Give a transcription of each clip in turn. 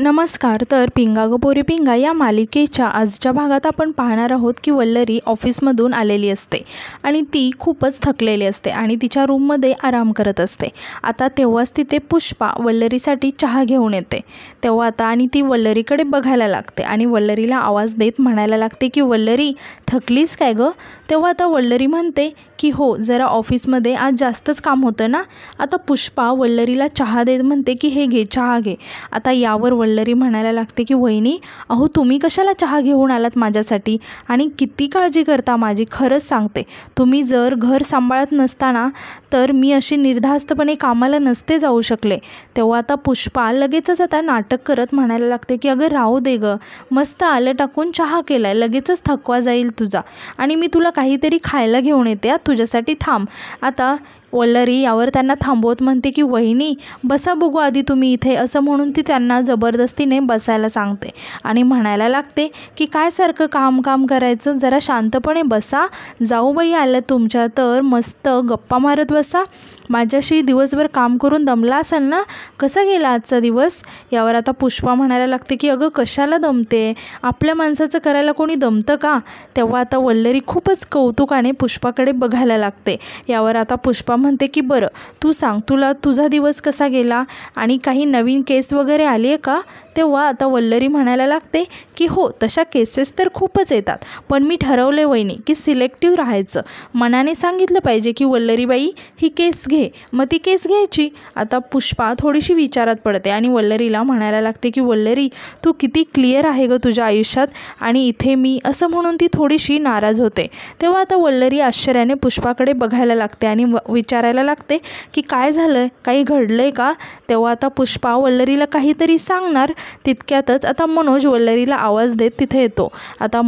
नमस्कार. तर पिंगा गं पोरी पिंगा या मालिकेच्या आजच्या भागात आपण पाहणार आहोत की वल्लरी ऑफिसमधून आलेली असते आणि ती खूपच थकलेली असते आणि तिच्या रूममध्ये आराम करत असते. आता तेव्हाच तिथे पुष्पा वल्लरीसाठी चहा घेऊन येते. तेव्हा आता आणि ती वल्लरीकडे बघायला लागते आणि वल्लरीला आवाज देत म्हणायला लागते की वल्लरी, थकलीस काय गं? तेव्हा आता वल्लरी म्हणते की हो, जरा ऑफिसमध्ये आज जास्तच काम होतं ना. आता पुष्पा वल्लरीला चहा देत म्हणते की हे घे, चहा घे. आता यावर वल्लरी म्हणायला लागते की वहिनी, अहो तुम्ही कशाला चहा घेऊन आलात माझ्यासाठी आणि किती काळजी करता माझी. खरंच सांगते, तुम्ही जर घर सांभाळत नसताना तर मी अशी निर्धास्तपणे कामाला नसते जाऊ शकले. तेव्हा आता पुष्पा लगेचच आता नाटक करत म्हणायला लागते की अगं राहू दे गं, मस्त आलं टाकून चहा केलाय, लगेचच थकवा जाईल तुझा आणि मी तुला काहीतरी खायला घेऊन येते, तुझ्यासाठी थांब. आता वल्लरी यावर त्यांना थांबवत म्हणते की वहिनी बसा बघू आधी तुम्ही इथे, असं म्हणून ती त्यांना जबरदस्तीने बसायला सांगते आणि म्हणायला लागते की काय सारखं काम करायचं, जरा शांतपणे बसा. जाऊबाई आल्या तुमच्या तर मस्त गप्पा मारत बसा. माझ्याशी दिवसभर काम करून दमला असाल ना, कसा गेला आजचा दिवस. यावर आता पुष्पा म्हणायला लागते की अगं कशाला दमते, आपल्या माणसाचं करायला कोणी दमतं का. तेव्हा आता वल्लरी खूपच कौतुकाने पुष्पाकडे बघायला लागते. यावर आता पुष्पा म्हणते की बरं तू सांग, तुझा दिवस कसा गेला आणि काही नवीन केस वगैरे आली आहे का. तेव्हा आता वल्लरी म्हणायला लागते की हो, तशा केसेस तर खूपच येतात, पण मी ठरवले वहिनी की सिलेक्टिव्ह राहायचं. मनाने सांगितलं पाहिजे की वल्लरीबाई ही केस घे, मग ती केस घ्यायची. आता पुष्पा थोडीशी विचारात पडते आणि वल्लरीला म्हणायला लागते की वल्लरी, तू किती क्लिअर आहे गं तुझ्या आयुष्यात आणि इथे मी, असं म्हणून ती थोडीशी नाराज होते. तेव्हा आता वल्लरी आश्चर्याने पुष्पाकडे बघायला लागते आणि विचारायला लागते की काय झालं, काही घडलंय का. तेव्हा आता पुष्पा वल्लरीला काहीतरी सांगणार तितक्यातच आता मनोज वल्लरीला आवाज देत तिथे येतो. आता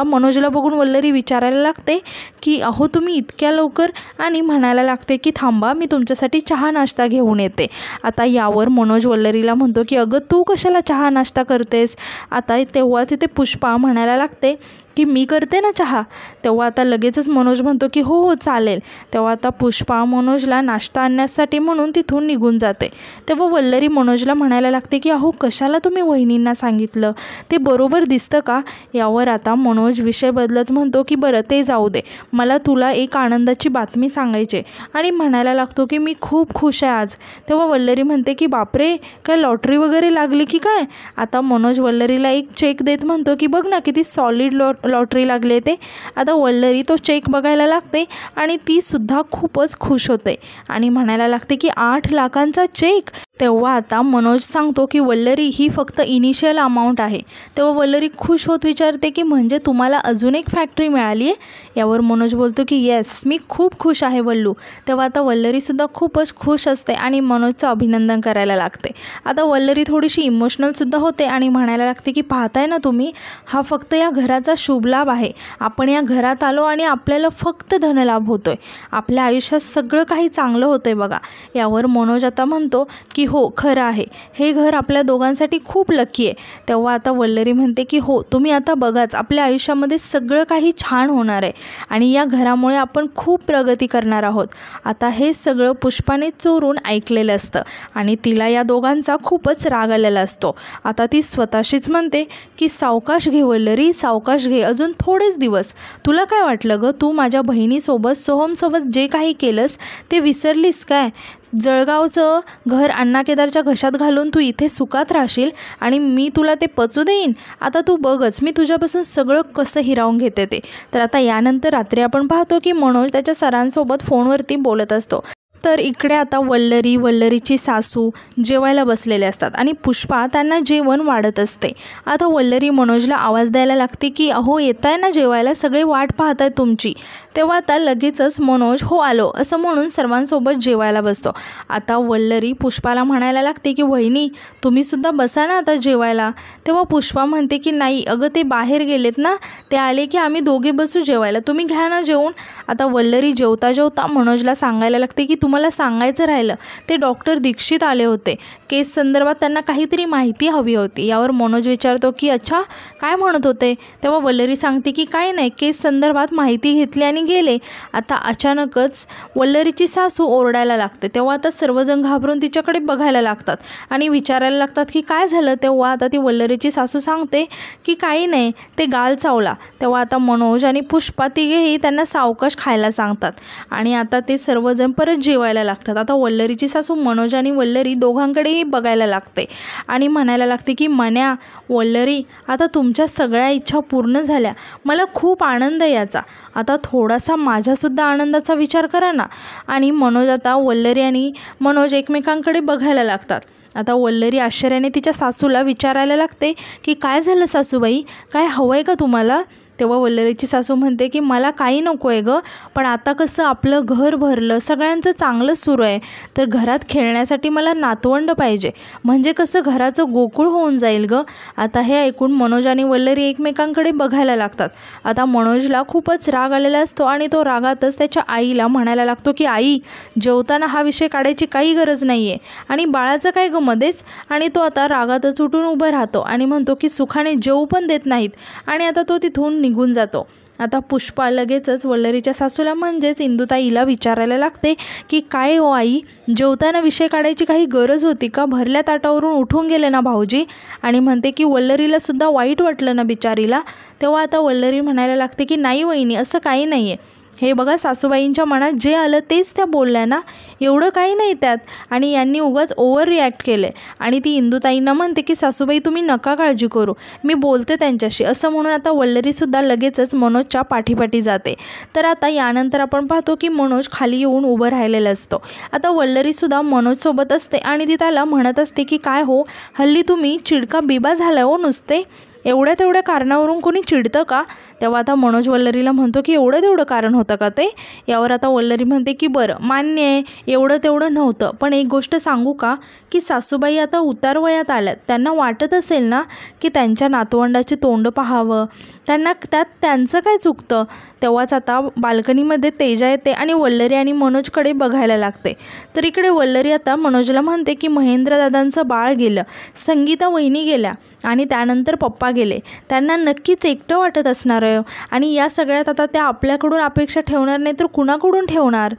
मनोजला बघून वल्लरी विचारायला लागते की अहो तुम्ही इतक्या लवकर, आणि म्हणायला लागते की थांबा मी तुमच्यासाठी चहा नाश्ता घेऊन येते. आता यावर मनोज वल्लरीला म्हणतो की अगं तू कशाला चहा नाश्ता करतेस. आता तेव्हा तिथे पुष्पा म्हणायला लागते की मी करते ना चहा. तेव्हा आता लगेचच मनोज म्हणतो की हो हो चालेल. तेव्हा आता पुष्पा मनोजला नाश्ता आणण्यासाठी म्हणून तिथून निघून जाते. तेव्हा वल्लरी मनोजला म्हणायला लागते की अहो कशाला तुम्ही वहिनींना सांगितलं, ते बरोबर दिसतं का. यावर आता मनोज विषय बदलत म्हणतो की बरं ते जाऊ दे, मला तुला एक आनंदाची बातमी सांगायची आणि म्हणायला लागतो की मी खूप खुश आहे आज. तेव्हा वल्लरी म्हणते की बापरे, काय लॉटरी वगैरे लागली की काय. आता मनोज वल्लरीला एक चेक देत म्हणतो की बघ ना किती सॉलिड लॉटरी लागले ते. आता वल्लरी तो चेक बघायला लागते आणि ती सुद्धा खूपच खुश होते आणि म्हणायला लागते की 8 लाखांचा चेक. तेव्हा आता मनोज सांगतो की वल्लरी ही फक्त इनिशियल अमाऊंट आहे. तेव्हा वल्लरी खुश होत विचारते की म्हणजे तुम्हाला अजून एक फॅक्टरी मिळाली आहे. यावर मनोज बोलतो की येस, मी खूप खुश आहे वल्लू. तेव्हा आता वल्लरीसुद्धा खूपच खुश असते आणि मनोजचं अभिनंदन करायला लागते. आता वल्लरी थोडीशी इमोशनलसुद्धा होते आणि म्हणायला लागते की पाहताय ना तुम्ही, हा फक्त या घराचा शुभ लाभ आहे. आपण या घरात आलो आणि आपल्याला फक्त धनलाभ होतोय, आपल्या आयुष्यात सगळं काही चांगलं होतंय बघा. यावर मनोज आता म्हणतो की हो खरं आहे, हे घर आपल्या दोघांसाठी खूप लकी आहे. तेव्हा आता वल्लरी म्हणते की हो, तुम्ही आता बघाच, आपल्या आयुष्यामध्ये सगळं काही छान होणार आहे आणि या घरामुळे आपण खूप प्रगती करणार आहोत. आता हे सगळं पुष्पाने चोरून ऐकलेलं असतं आणि तिला या दोघांचा खूपच राग आलेला असतो. आता ती स्वतःशीच म्हणते की सावकाश घे वल्लरी, सावकाश घे, अजून थोडेच दिवस. तुला काय वाटलं गं, तू माझ्या बहिणीसोबत सोहमसोबत जे काही केलंस ते विसरलीस काय. जळगावचं घर अण्णा केदारच्या घशात घालून तू इथे सुखात राहशील आणि मी तुला ते पचू देईन. आता तू बघच मी तुझ्यापासून सगळं कसं हिरावून घेते ते. तर आता यानंतर रात्री आपण पाहतो की मनोज त्याच्या सरांसोबत फोनवरती बोलत असतो. तर इकडे आता वल्लरीची सासू जेवायला बसलेले असतात आणि पुष्पा त्यांना जेवण वाढत असते. आता वल्लरी मनोजला आवाज द्यायला लागते की अहो येताय ना जेवायला, सगळे वाट पाहत आहेत तुमची. तेव्हा आता लगेचच मनोज हो आलो असं म्हणून सर्वांसोबत जेवायला बसतो. आता वल्लरी पुष्पाला म्हणायला लागते की वहिनी तुम्हीसुद्धा बसा ना आता जेवायला. तेव्हा पुष्पा म्हणते की नाही अगं, ते बाहेर गेलेत ना, ते आले की आम्ही दोघे बसू जेवायला, तुम्ही घ्या ना जेवून. आता वल्लरी जेवता मनोजला सांगायला लागते की तुम्हाला सांगायचं राहिलं, ते डॉक्टर दीक्षित आले होते. केस संदर्भात त्यांना काहीतरी माहिती हवी होती. यावर मनोज विचारतो की अच्छा, काय म्हणत होते? तेव्हा वल्लरी सांगते की काय नाही, केस संदर्भात माहिती घेतली आणि गेले. आता अचानकच वल्लरीची सासू ओरडायला लागते. तेव्हा आता सर्वजण घाबरून तिच्याकडे बघायला लागतात आणि विचारायला लागतात की काय झालं. तेव्हा आता ती वल्लरीची सासू सांगते की काही नाही, ते गाल चावला. तेव्हा आता मनोज आणि पुष्पा तिघेही त्यांना सावकाश खायला सांगतात आणि आता ते सर्वजण परत जेवायला लागतात. आता वल्लरीची सासू मनोज आणि वल्लरी दोघांकडेही बघायला लागते आणि म्हणायला लागते की मन्या, वल्लरी, आता तुमच्या सगळ्या इच्छा पूर्ण झाल्या. मला खूप आनंद याचा. आता थोडासा माझ्यासुद्धा आनंदाचा विचार करा ना. आणि मनोज आता वल्लरी आणि मनोज एकमेकांकडे बघायला लागतात. आता वल्लरी आश्चर्याने तिच्या सासूला विचारायला लागते की काय झालं सासूबाई, काय हवं आहे का तुम्हाला? तेव्हा वल्लरीची सासू म्हणते की मला काही नको आहे गं, पण आता कसं आपलं घर भरलं, सगळ्यांचं चांगलं सुरू आहे, तर घरात खेळण्यासाठी मला नातवंड पाहिजे, म्हणजे कसं घराचं गोकुळ होऊन जाईल गं. आता हे ऐकून मनोज आणि वल्लरी एकमेकांकडे बघायला लागतात. आता मनोजला खूपच राग आलेला असतो आणि तो रागातच त्याच्या आईला म्हणायला लागतो की आई, जेवताना हा विषय काढायची काही गरज नाही आहे, आणि बाळाचं काय गं मध्येच? आणि तो आता रागातच उठून उभं राहतो आणि म्हणतो की सुखाने जेवू पण देत नाहीत, आणि आता तो तिथून निघून जातो. आता पुष्पा लगेचच वल्लरीच्या सासूला म्हणजेच इंदुताईला विचारायला लागते की काय हो आई, जेवताना विषय काढायची काही गरज होती का? भरल्या ताटावरून उठून गेले ना भाऊजी. आणि म्हणते की वल्लरीला सुद्धा वाईट वाटलं ना बिचारीला. तेव्हा आता वल्लरी म्हणायला लागते की नाही वहिनी, असं काही नाही आहे. हे बघा, सासूबाईंच्या मनात जे आलं तेच त्या बोलल्या ना, एवढं काही नाही त्यात, आणि यांनी उगाच ओव्हर रिॲक्ट केलं आहे. आणि ती इंदुताईंना म्हणते की सासूबाई तुम्ही नका काळजी करू, मी बोलते त्यांच्याशी. असं म्हणून आता वल्लरीसुद्धा लगेचच मनोजच्या पाठीपाठी जाते. तर आता यानंतर आपण पाहतो की मनोज खाली येऊन उभं राहिलेलं असतो. आता वल्लरीसुद्धा मनोजसोबत असते आणि ती त्याला म्हणत असते की काय हो, हल्ली तुम्ही चिडका बिबा झाला हो नुसते, एवढ्या तेवढ्या कारणावरून कोणी चिडतं का? तेव्हा आता मनोज वल्लरीला म्हणतो की एवढं तेवढं कारण होतं का ते? यावर आता वल्लरी म्हणते की बरं मान्य आहे, एवढं तेवढं नव्हतं, पण एक गोष्ट सांगू का, की सासूबाई आता उतार वयात आल्यात, त्यांना वाटत असेल ना की त्यांच्या नातवंडाचे तोंड पाहावं, त्यांना त्यात त्यांचं काय चुकतं. तेव्हाच आता बाल्कनीमध्ये तेजा येते आणि वल्लरी आणि मनोजकडे बघायला लागते. तर इकडे वल्लरी आता मनोजला म्हणते की महेंद्रदादांचं बाळ गेलं, संगीता वहिनी गेल्या आणि त्यानंतर पप्पा गेले, त्यांना नक्कीच एकटं वाटत असणार आहे, आणि या सगळ्यात आता त्या आपल्याकडून अपेक्षा ठेवणार नाही तर कुणाकडून ठेवणार?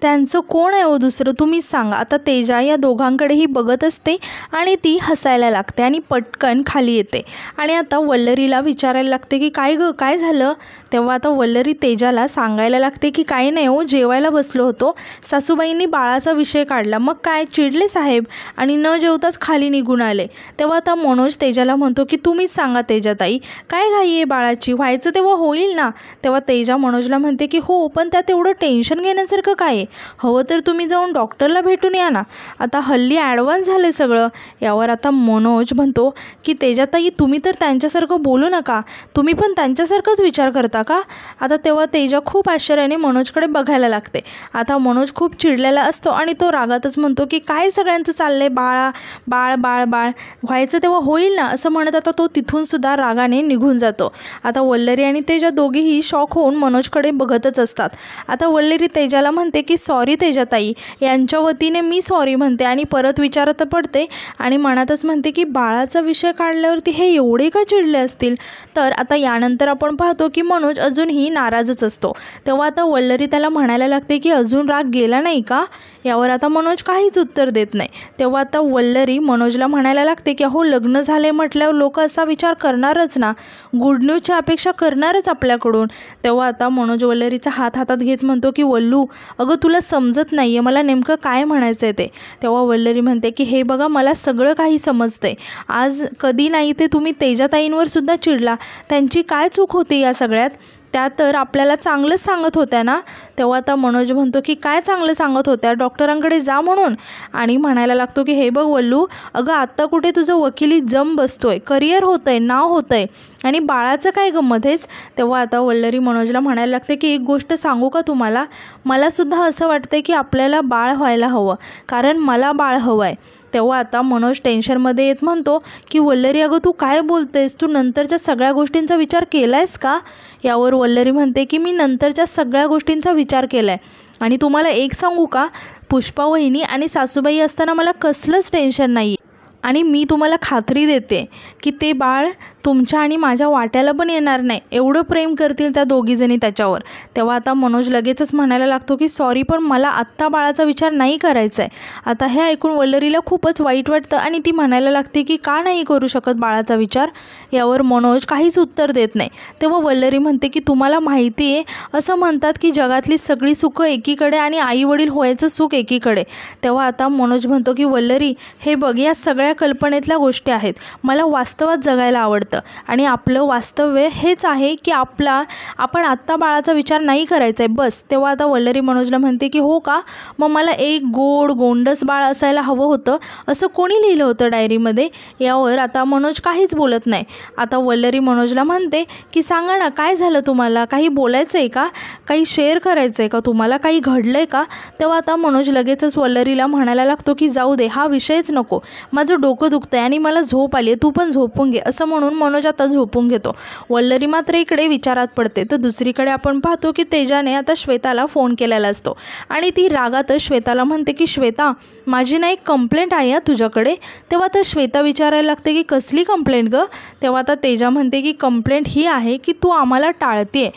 त्यांचं कोण आहे हो दुसरं, तुम्हीच सांगा. आता तेजा या दोघांकडेही बघत असते आणि ती हसायला लागते आणि पटकन खाली येते आणि आता वल्लरीला विचारायला लागते की काय गं, काय झालं? तेव्हा आता वल्लरी तेजाला सांगायला लागते की काही नाही हो, जेवायला बसलो होतो, सासूबाईंनी बाळाचा विषय काढला, मग काय चिडले साहेब आणि न जेवताच खाली निघून आले. तेव्हा आता मनोज तेजाला म्हणतो की तुम्हीच सांगा तेजाताई, काय घाई आहे बाळाची, व्हायचं तेव्हा होईल ना. तेव्हा तेजा मनोजला म्हणते की हो, पण त्यात एवढं टेन्शन घेण्यासारखं काय आहे, हवं तर तुम्ही जाऊन डॉक्टरला भेटून या ना, आता हल्ली ॲडव्हान्स झाले सगळं. यावर आता मनोज म्हणतो की तेजाताई तुम्ही तर त्यांच्यासारखं बोलू नका, तुम्ही पण त्यांच्यासारखंच विचार करता का? आता तेव्हा तेजा खूप आश्चर्याने मनोजकडे बघायला लागते. आता मनोज खूप चिडलेला असतो आणि तो रागातच म्हणतो की काय सगळ्यांचं चाललंय, बाळा बाळ बाळ बाळ, व्हायचं तेव्हा होईल ना, असं म्हणत आता तो तिथून सुद्धा रागाने निघून जातो. आता वल्लरी आणि तेजा दोघेही शॉक होऊन मनोजकडे बघतच असतात. आता वल्लरी तेजाला म्हणते की सॉरी तेजाताई, यांच्या वतीने मी सॉरी म्हणते, आणि परत विचारत पडते आणि मनातच म्हणते की बाळाचा विषय काढल्यावरती हे एवढे का चिडले असतील. तर आता यानंतर आपण पाहतो की मनोज अजूनही नाराजच असतो. तेव्हा आता वल्लरी त्याला म्हणायला लागते की अजून राग गेला नाही का? यावर आता मनोज काहीच उत्तर देत नाही. तेव्हा आता वल्लरी मनोजला म्हणायला लागते की अहो, लग्न झाले म्हटल्यावर लोक असा विचार करणारच ना, गुड न्यूजची अपेक्षा करणारच आपल्याकडून. तेव्हा आता मनोज वल्लरीचा हात हातात घेत म्हणतो की वल्लू, अगं तुला समजत नाही आहे मला नेमकं काय म्हणायचं आहे ते. तेव्हा वल्लरी म्हणते की हे बघा, मला सगळं काही समजते, आज कधी नाही ते तुम्ही तेजाताईंवर सुद्धा चिडला, त्यांची काय चूक होती या सगळ्यात? त्या तर आपल्याला चांगलंच सांगत होत्या ना. तेव्हा आता मनोज म्हणतो की काय चांगलं सांगत होत्या, डॉक्टरांकडे जा म्हणून, आणि म्हणायला लागतो की हे बघ वल्लू, अगं आत्ता कुठे तुझं वकिली जम बसतोय, करिअर होतं आहे, नाव होतं आहे, आणि बाळाचं काय गंमतच. तेव्हा आता वल्लरी मनोजला म्हणायला लागते की एक गोष्ट सांगू का तुम्हाला, मलासुद्धा असं वाटतं की आपल्याला बाळ व्हायला हवं, कारण मला बाळ हवं आहे. तेव्हा आता मनोज टेन्शनमध्ये येत म्हणतो की वल्लरी, अगं तू काय बोलतेस, तू नंतरच्या सगळ्या गोष्टींचा विचार केला आहेस का? यावर वल्लरी म्हणते की मी नंतरच्या सगळ्या गोष्टींचा विचार केला आहे, आणि तुम्हाला एक सांगू का, पुष्पा वहिनी आणि सासूबाई असताना मला कसलंच टेन्शन नाही आणि मी तुम्हाला खात्री देते की ते बाळ तुमच्या आणि माझ्या वाट्याला पण येणार नाही, एवढं प्रेम करतील त्या दोघीजणी त्याच्यावर. तेव्हा आता मनोज लगेचच म्हणायला लागतो की सॉरी, पण मला आत्ता बाळाचा विचार नाही करायचा आहे. आता हे ऐकून वल्लरीला खूपच वाईट वाटतं आणि ती म्हणायला लागते की का नाही करू शकत बाळाचा विचार. यावर मनोज काहीच उत्तर देत नाही. तेव्हा वल्लरी म्हणते की तुम्हाला माहिती आहे, असं म्हणतात की जगातली सगळी सुखं एकीकडे आणि आईवडील व्हायचं सुख एकीकडे. तेव्हा आता मनोज म्हणतो की वल्लरी, हे बघ, या सगळ्या कल्पनेतल्या गोष्टी आहेत, मला वास्तवात जगायला आवडतं आणि आपलं वास्तव्य हेच आहे की आपण आत्ता बाळाचा विचार नाही करायचा आहे, बस. तेव्हा आता वल्लरी मनोजला म्हणते की हो का, मग मला एक गोंडस बाळ असायला हवं होतं, असं कोणी लिहिलं होतं डायरीमध्ये. यावर आता मनोज काहीच बोलत नाही. आता वल्लरी मनोजला म्हणते की सांगा ना, काय झालं तुम्हाला, काही बोलायचं आहे का, काही शेअर करायचं आहे का, तुम्हाला काही घडलं आहे का. तेव्हा आता मनोज लगेचच वल्लरीला म्हणायला लागतो की जाऊ दे, हा विषयच नको, माझं डोकं दुखतं आहे आणि मला झोप आली आहे, तू पण झोपून घे. असं म्हणून मनोज आता झोपून घेतो. वल्लरी मात्र इकडे विचारात पडते. तर दुसरीकडे आपण पाहतो की तेजाने आता श्वेताला फोन केलेला असतो आणि ती रागातच श्वेताला म्हणते की श्वेता, माझी ना एक कंप्लेंट आहे तुझ्याकडे. तेव्हा आता श्वेता विचारायला लागते की कसली कंप्लेंट गं. तेव्हा आता तेजा म्हणते की कंप्लेंट ही आहे की तू आम्हाला टाळते.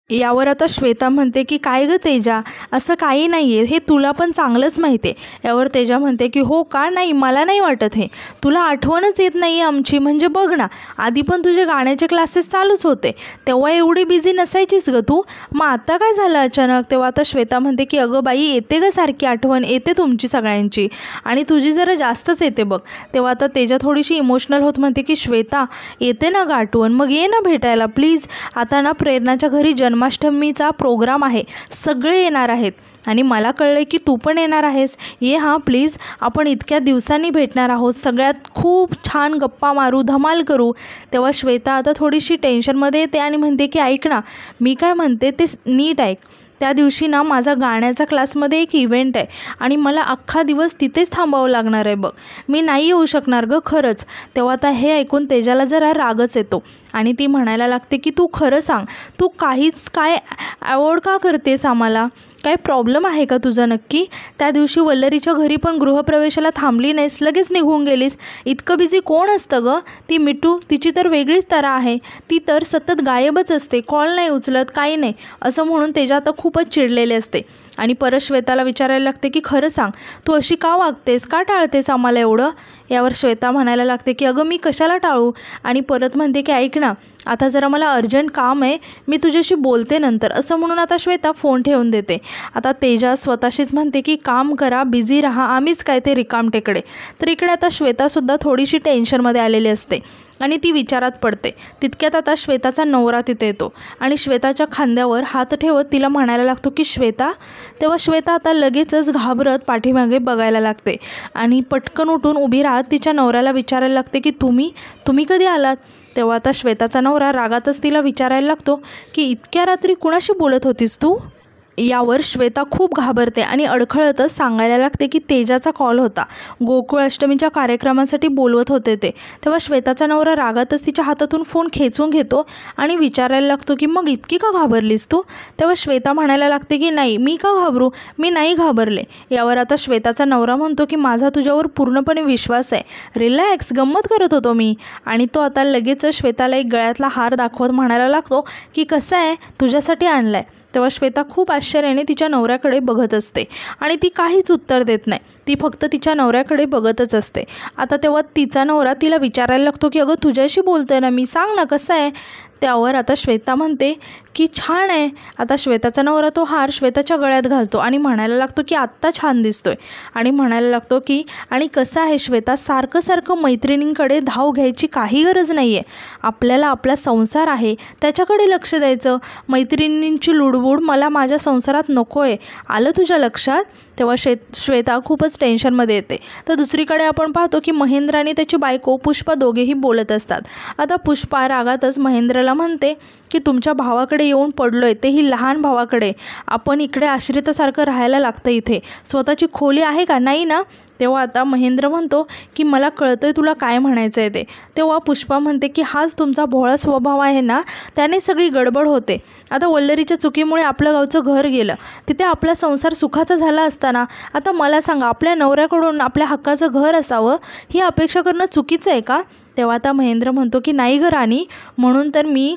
यावर आता श्वेता म्हणते की काय गं तेजा, असं काही नाही आहे, हे तुला पण चांगलंच माहिती आहे. यावर तेजा म्हणते की हो का, नाही मला नाही वाटत, हे तुला आठवणच येत नाही आहे आमची. म्हणजे बघ ना, आधी पण तुझे गाण्याचे क्लासेस चालूच होते, तेव्हा एवढी बिझी नसायचीच गं तू, मग आता काय झालं अचानक. तेव्हा आता श्वेता म्हणते की अगं बाई, येते गं सारखी आठवण, येते तुमची सगळ्यांची, आणि तुझी जरा जास्तच येते बघ. तेव्हा आता तेजा थोडीशी इमोशनल होत म्हणते की श्वेता, येते ना गं आठवण, मग ये ना भेटायला प्लीज. आता ना प्रेरणाच्या घरी जन्माष्टमीचा प्रोग्राम आहे, सगळे येणार आहेत आणि मला कळलं की तू पण येणार आहेस, ये हां प्लीज, आपण इतक्या दिवसांनी भेटणार आहोत, सगळ्यात खूप छान गप्पा मारू, धमाल करू. तेव्हा श्वेता आता थोडीशी टेन्शनमध्ये येते आणि म्हणते की ऐक ना, मी काय म्हणते ते नीट ऐक. त्या दिवशी ना माझा गाण्याचा क्लासमध्ये एक इव्हेंट आहे आणि मला अख्खा दिवस तिथेच थांबावं लागणार आहे बघ, मी नाही येऊ शकणार गं खरंच. तेव्हा आता हे ऐकून तेजाला जरा रागच येतो आणि ती म्हणायला लागते की तू खरं सांग, तू काय अवॉर्ड का करतेस आम्हाला, काय प्रॉब्लेम आहे का तुझा नक्की. त्या दिवशी वल्लरीच्या घरी पण गृहप्रवेशाला थांबली नाहीस, लगेच निघून गेलीस, इतकं बिझी कोण असतं गं. ती मिठू, तिची तर वेगळीच तरा आहे, ती तर सतत गायबच असते, कॉल नाही उचलत, काही नाही. असं म्हणून तेजा आता खूपच चिडलेले असते आणि परत श्वेताला विचारायला लागते की खरं सांग, तू अशी का वागतेस, का टाळतेस आम्हाला एवढं. यावर श्वेता म्हणायला लागते की अगं मी कशाला टाळू, आणि परत म्हणते की ऐक ना, आता जरा मला अर्जंट काम आहे, मी तुझ्याशी बोलते नंतर. असं म्हणून आता श्वेता फोन ठेवून देते. आता तेजा स्वतःशीच म्हणते की काम करा, बिझी राहा, आम्हीच काय ते रिकामटेकडे. तर इकडे आता श्वेतासुद्धा थोडीशी टेन्शनमध्ये आलेली असते आणि ती विचारात पडते. तितक्यात आता श्वेताचा नवरा तिथे येतो आणि श्वेताच्या खांद्यावर हात ठेवत तिला म्हणायला लागतो की श्वेता. तेव्हा श्वेता आता लगेचच घाबरत पाठीमागे बघायला लागते आणि पटकन उठून उभी राहत तिच्या नवऱ्याला विचारायला लागते की तुम्ही कधी आलात. तेव्हा आता श्वेताचा नवरा रागातच तिला विचारायला लागतो की इतक्या रात्री कुणाशी बोलत होतीस तू. यावर श्वेता खूप घाबरते आणि अडखळतच सांगायला लागते की तेजाचा कॉल होता, गोकुळ अष्टमीच्या कार्यक्रमासाठी बोलवत होते ते. तेव्हा श्वेताचा नवरा रागातच तिच्या हातातून फोन खेचून घेतो आणि विचारायला लागतो की मग इतकी का घाबरलीस तू. तेव्हा श्वेता म्हणायला लागते की नाही, मी का घाबरू, मी नाही घाबरले. यावर आता श्वेताचा नवरा म्हणतो की माझा तुझ्यावर पूर्णपणे विश्वास आहे, रिलॅक्स, गंमत करत होतो मी. आणि तो आता लगेच श्वेताला एक गळ्यातला हार दाखवत म्हणायला लागतो की कसा आहे, तुझ्यासाठी आणला आहे. तेव्हा श्वेता खूप आश्चर्याने तिच्या नवऱ्याकडे बघत असते आणि ती काहीच उत्तर देत नाही, ती फक्त तिच्या नवऱ्याकडे बघतच असते. आता तेव्हा तिचा नवरा तिला विचारायला लागतो की अगं तुझ्याशी बोलतोय ना मी, सांग ना कसं आहे. त्यावर आता श्वेता म्हणते की छान आहे. आता श्वेताचा नवरा तो हार श्वेताच्या गळ्यात घालतो आणि म्हणायला लागतो की आत्ता छान दिसतोय, आणि म्हणायला लागतो की आणि कसं आहे श्वेता, सारखं मैत्रिणींकडे धाव घ्यायची काही गरज नाही आहे, आपल्याला आपला संसार आहे त्याच्याकडे लक्ष द्यायचं, मैत्रिणींची लुडबुड मला माझ्या संसारात नको आहे, आलं तुझ्या लक्षात. तेव्हा श्वेता खूपच टेन्शनमध्ये येते. तर दुसरीकडे आपण पाहतो की महेंद्र आणि त्याची बायको पुष्पा दोघेही बोलत असतात. आता पुष्पा रागातच महेंद्रला म्हणते की तुमच्या भावाकडे येऊन पडलोय, तेही लहान भावाकडे, आपण इकडे आश्रितासारखं राहायला लागतं, इथे स्वतःची खोली आहे का, नाही ना. तेव्हा आता महेंद्र म्हणतो की मला कळतंय तुला काय म्हणायचं आहे ते. तेव्हा पुष्पा म्हणते की हाच तुमचा भोळा स्वभाव आहे ना, त्याने सगळी गडबड होते. आता वल्लरीच्या चुकीमुळे आपलं गावचं घर गेलं, तिथे आपला संसार सुखाचा झाला असताना आता मला सांगा, आपल्या नवऱ्याकडून आपल्या हक्काचं घर असावं ही अपेक्षा करणं चुकीचं आहे का? तेव्हा आता महेंद्र म्हणतो की नाही गं राणी, म्हणून तर मी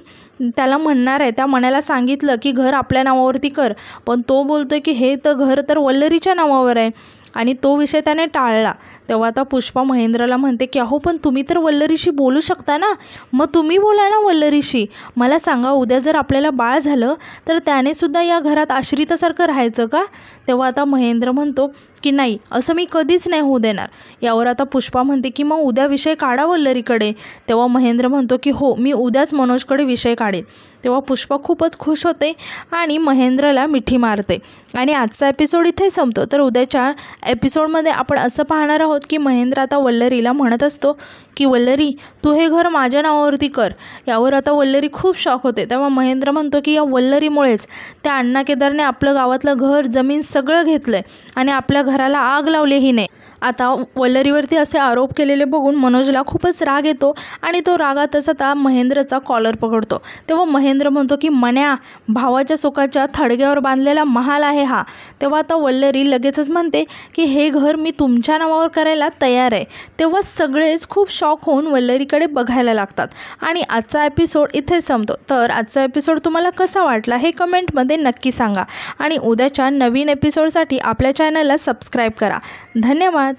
त्याला म्हणणार आहे, त्या मण्याला सांगितलं की घर आपल्या नावावरती कर, पण तो बोलतो की हे तर घर तर वल्लरीच्या नावावर आहे आणि तो विषय त्याने टाळला. तेव्हा आता पुष्पा महेंद्रला म्हणते की अहो पण तुम्ही तर वल्लरीशी बोलू शकता ना, मग तुम्ही बोला ना वल्लरीशी. मला सांगा, उद्या जर आपल्याला बाळ झालं तर त्याने सुद्धा या घरात आश्रितासारखं राहायचं का? तेव्हा आता महेंद्र म्हणतो की नाही, असं मी कधीच नाही होऊ देणार. यावर आता पुष्पा म्हणते की मग उद्या विषय काढा वल्लरीकडे. तेव्हा महेंद्र म्हणतो की हो, मी उद्याच मनोजकडे विषय काढेन. तेव्हा पुष्पा खूपच खुश होते आणि महेंद्रला मिठी मारते आणि आजचा एपिसोड इथे संपतो. तर उद्याच्या एपिसोडमध्ये आपण असं पाहणार आहोत की महेंद्र आता वल्लरीला म्हणत असतो की वल्लरी, तू हे घर माझ्या नावावरती कर. यावर आता वल्लरी खूप शॉक होते. तेव्हा महेंद्र म्हणतो की या वल्लरीमुळेच त्या अण्णा केदारने आपलं गावातलं घर जमीन सगळं घेतलं आहे आणि आपल्या घराला आग लावलीही नाही. आता वल्लरीवरती असे आरोप केलेले बघून मनोजला खूपच राग येतो आणि तो रागातच आता महेंद्रचा कॉलर पकडतो. तेव्हा महेंद्र म्हणतो की मन्या, भावाच्या सुखाच्या थडग्यावर बांधलेला महाल आहे हा. तेव्हा आता वल्लरी लगेचच म्हणते की हे घर मी तुमच्या नावावर करायला तयार आहे. तेव्हा सगळेच खूप शॉक होऊन वल्लरीकडे बघायला लागतात आणि आजचा एपिसोड इथे संपतो. तर आजचा एपिसोड तुम्हाला कसा वाटला हे कमेंटमध्ये नक्की सांगा आणि उद्याच्या नवीन एपिसोडसाठी आपल्या चॅनलला सबस्क्राईब करा. धन्यवाद.